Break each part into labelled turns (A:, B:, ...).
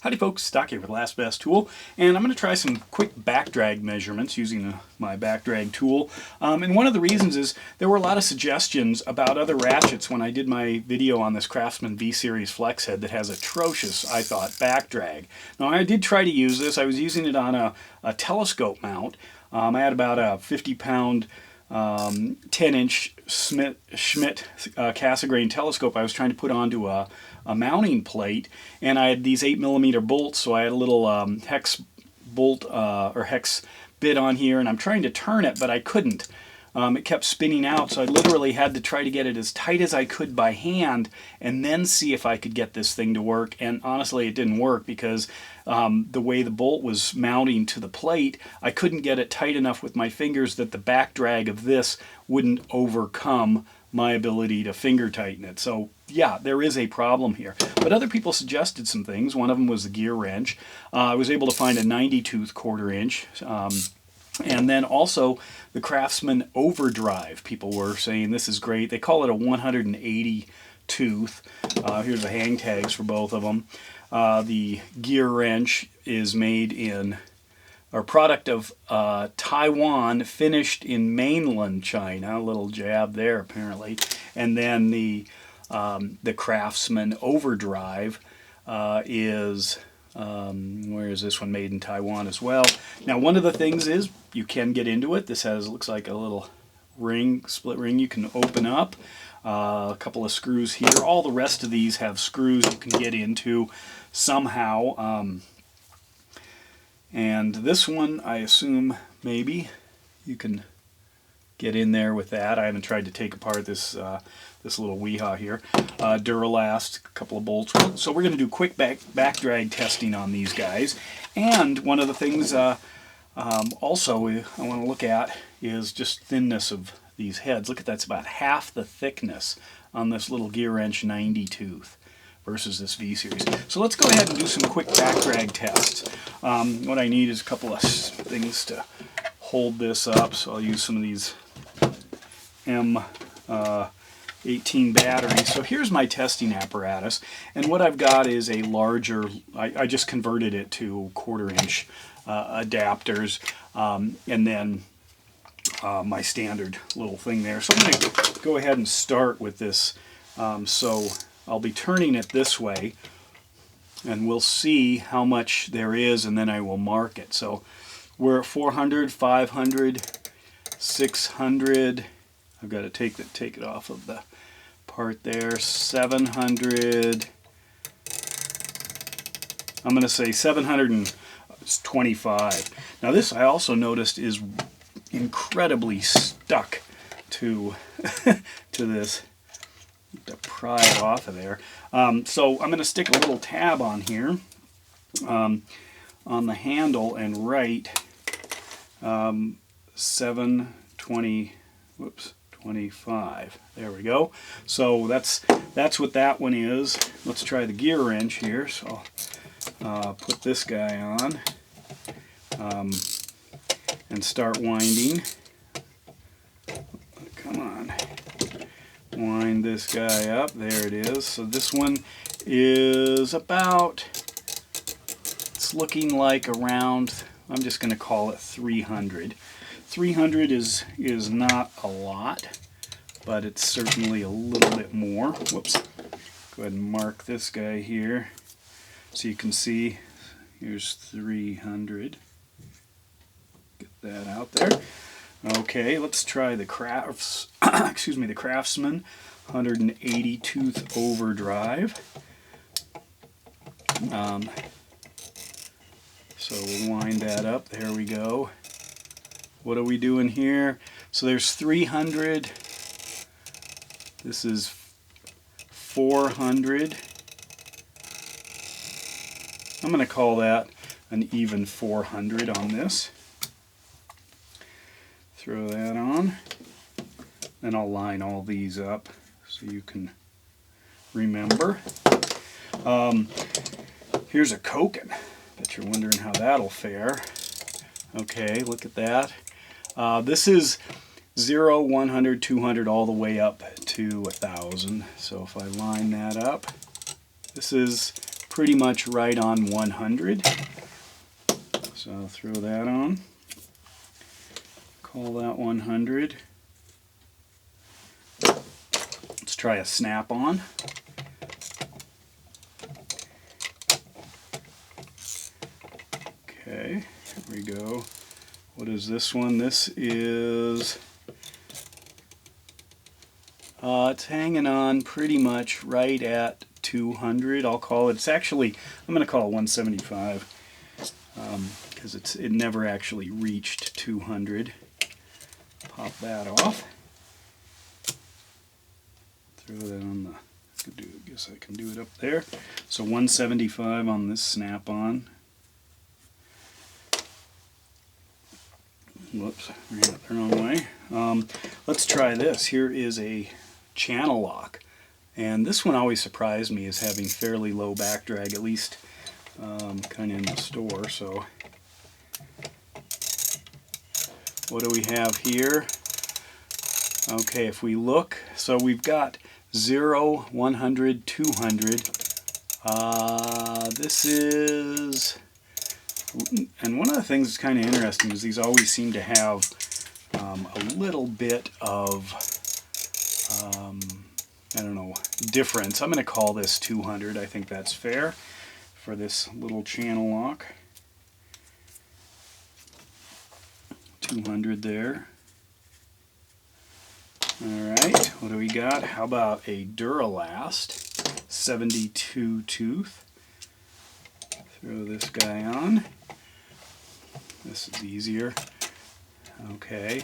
A: Howdy folks, Stock here with Last Best Tool, and I'm going to try some quick back drag measurements using my back drag tool. And one of the reasons is there were a lot of suggestions about other ratchets when I did my video on this Craftsman V-Series flex head that has atrocious, I thought, back drag. Now I did try to use this. I was using it on a telescope mount. I had about a 50-pound 10-inch Schmidt Cassegrain telescope I was trying to put onto a mounting plate, and I had these 8mm bolts, so I had a little hex bolt or hex bit on here, and I'm trying to turn it, but I couldn't. It kept spinning out, so I literally had to try to get it as tight as I could by hand and then see if I could get this thing to work. And honestly, it didn't work because the way the bolt was mounting to the plate, I couldn't get it tight enough with my fingers that the back drag of this wouldn't overcome my ability to finger tighten it. So yeah, there is a problem here. But other people suggested some things. One of them was the gear wrench. I was able to find a 90-tooth 1/4 inch. And then also the Craftsman overdrive. People were saying this is great. They call it a 180 tooth. Here's the hang tags for both of them. The gear wrench is made in, or product of Taiwan, finished in mainland China. A little jab there apparently. And then the Craftsman overdrive is, where is this one? Made in Taiwan as well. Now one of the things is you can get into it. This has, looks like a little ring, split ring you can open up. A couple of screws here. All the rest of these have screws you can get into somehow. And this one, I assume maybe you can get in there with that. I haven't tried to take apart this this little weehaw here. Duralast, a couple of bolts. So we're going to do quick back drag testing on these guys. And one of the things also I want to look at is just thinness of these heads. Look at that's about half the thickness on this little gear wrench 90 tooth versus this V-Series. So let's go ahead and do some quick back drag tests. What I need is a couple of things to hold this up. So I'll use some of these M18 batteries. So here's my testing apparatus, and what I've got is a larger, I just converted it to 1/4 inch adapters, and then my standard little thing there. So I'm going to go ahead and start with this. So I'll be turning it this way, and we'll see how much there is, and then I will mark it. So we're at 400, 500, 600. I've got to take it off of the part there. 700. I'm going to say 725. Now this I also noticed is incredibly stuck to to this. To pry it off of there. So I'm going to stick a little tab on here on the handle and write 725. There we go. So that's what that one is. Let's try the gear wrench here. So I'll put this guy on and start winding. Come on. Wind this guy up. There it is. So this one is about, it's looking like around, I'm just going to call it 300. 300 is not a lot, but it's certainly a little bit more. Whoops. Go ahead and mark this guy here so you can see. Here's 300. Get that out there. Okay, let's try the the Craftsman 180 tooth overdrive. So we'll wind that up. There we go. What are we doing here? So there's 300. This is 400. I'm going to call that an even 400 on this. Throw that on. Then I'll line all these up so you can remember. Here's a Koken. Bet you're wondering how that'll fare. Okay, look at that. This is 0, 100, 200, all the way up to 1,000. So if I line that up, this is pretty much right on 100. So I'll throw that on. Call that 100. Let's try a snap-on. Okay, here we go. What is this one? This is, it's hanging on pretty much right at 200. I'll call it, it's actually, I'm going to call it 175 because it never actually reached 200. Pop that off. Throw that on the, I guess I can do it up there. So 175 on this snap-on. Whoops, ran it the wrong way. Let's try this. Here is a channel lock. And this one always surprised me as having fairly low back drag, at least kind of in the store. So what do we have here? Okay, if we look, so we've got 0, 100, 200. This is, and one of the things that's kind of interesting is these always seem to have a little bit of, I don't know, difference. I'm going to call this 200. I think that's fair for this little channel lock. 200 there. Alright, what do we got? How about a Duralast 72 tooth? Throw this guy on. This is easier. Okay.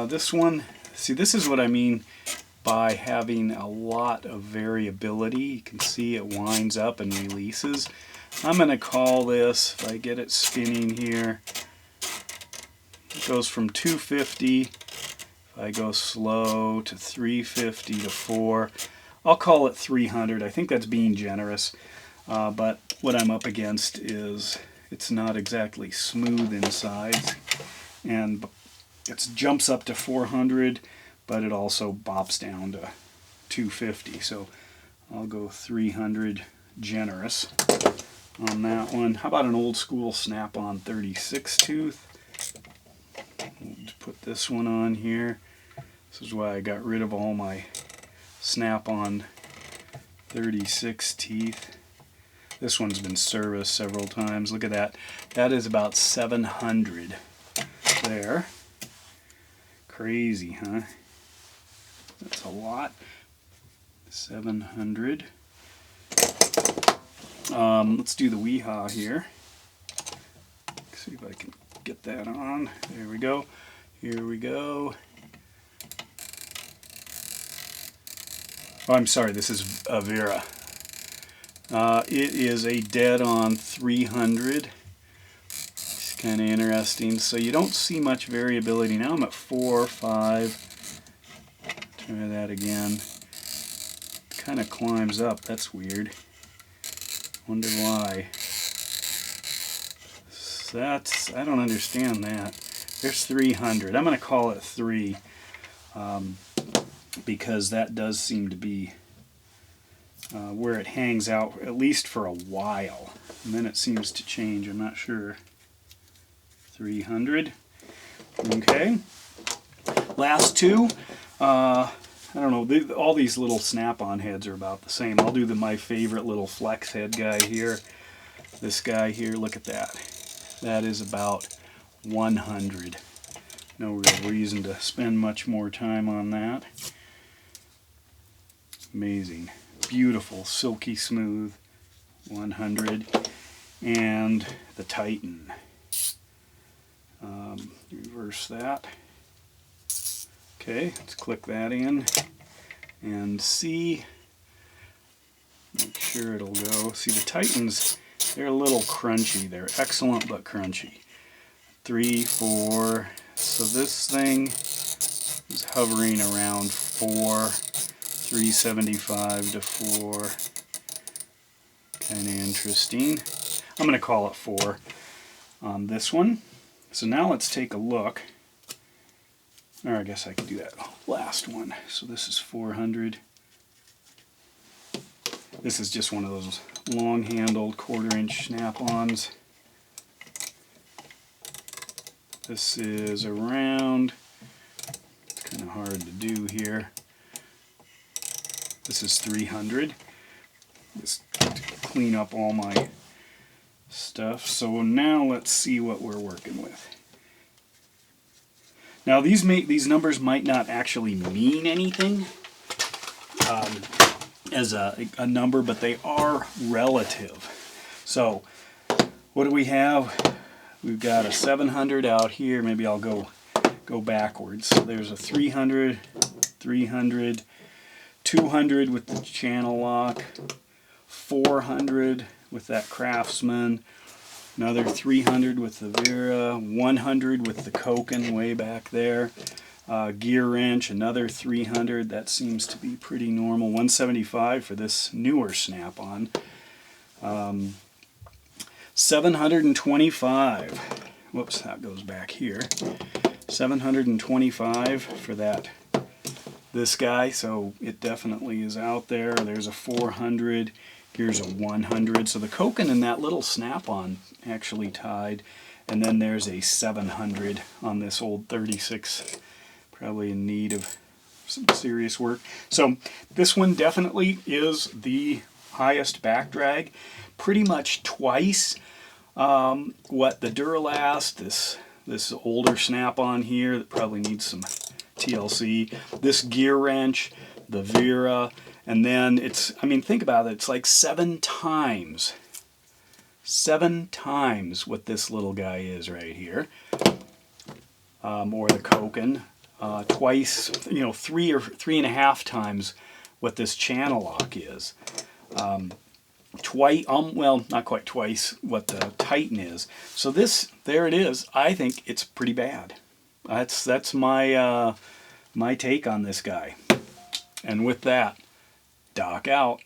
A: This one, see, this is what I mean by having a lot of variability. You can see it winds up and releases. I'm going to call this, if I get it spinning here, it goes from 250. I go slow to 350 to 4. I'll call it 300. I think that's being generous. But what I'm up against is it's not exactly smooth inside. And it jumps up to 400, but it also bops down to 250. So I'll go 300 generous on that one. How about an old school snap-on 36 tooth? We'll just put this one on here. This is why I got rid of all my snap-on 36 teeth. This one's been serviced several times. Look at that. That is about 700 there. Crazy, huh? That's a lot. 700. Let's do the Weehaw here. Let's see if I can get that on. There we go. Here we go. Oh, I'm sorry, this is Avera. It is a dead-on 300. It's kind of interesting. So you don't see much variability. Now I'm at 4, 5. Try that again. Kind of climbs up. That's weird. Wonder why. That's, I don't understand that. There's 300. I'm going to call it 3. Because that does seem to be where it hangs out, at least for a while. And then it seems to change, I'm not sure. 300. Okay. Last two. I don't know, all these little snap-on heads are about the same. I'll do my favorite little flex head guy here. This guy here, look at that. That is about 100. No real reason to spend much more time on that. Amazing. Beautiful, silky smooth. 100. And the Titan. Reverse that. Okay, let's click that in and see. Make sure it'll go. See, the Titans, they're a little crunchy. They're excellent but crunchy. 3, 4. So this thing is hovering around 4. 375 to 4. Kind of interesting. I'm going to call it 4 on this one. So now let's take a look. Or I guess I could do that last one. So this is 400. This is just one of those long-handled 1/4-inch snap-ons. This is around, it's kind of hard to do here. This is 300. Just to clean up all my stuff. So now let's see what we're working with. Now these numbers might not actually mean anything as a number, but they are relative. So what do we have? We've got a 700 out here. Maybe I'll go backwards. So there's a 300, 300, 200 with the channel lock, 400 with that Craftsman, another 300 with the Vera, 100 with the Koken way back there, gear wrench, another 300. That seems to be pretty normal. 175 for this newer snap-on. 725. Whoops, that goes back here. 725 for this guy, so it definitely is out there. There's a 400. Here's a 100. So the Koken and that little snap-on actually tied. And then there's a 700 on this old 36. Probably in need of some serious work. So this one definitely is the highest back drag. Pretty much twice what the Duralast, this older snap-on here that probably needs some TLC, this gear wrench, the Vera, and then it's, I mean, think about it, it's like 7 times what this little guy is right here, or the Koken, twice, you know, 3 or 3.5 times what this channel lock is, twice, well, not quite twice what the Titan is. So this, there it is. I think it's pretty bad. That's my my take on this guy. And with that, Doc out.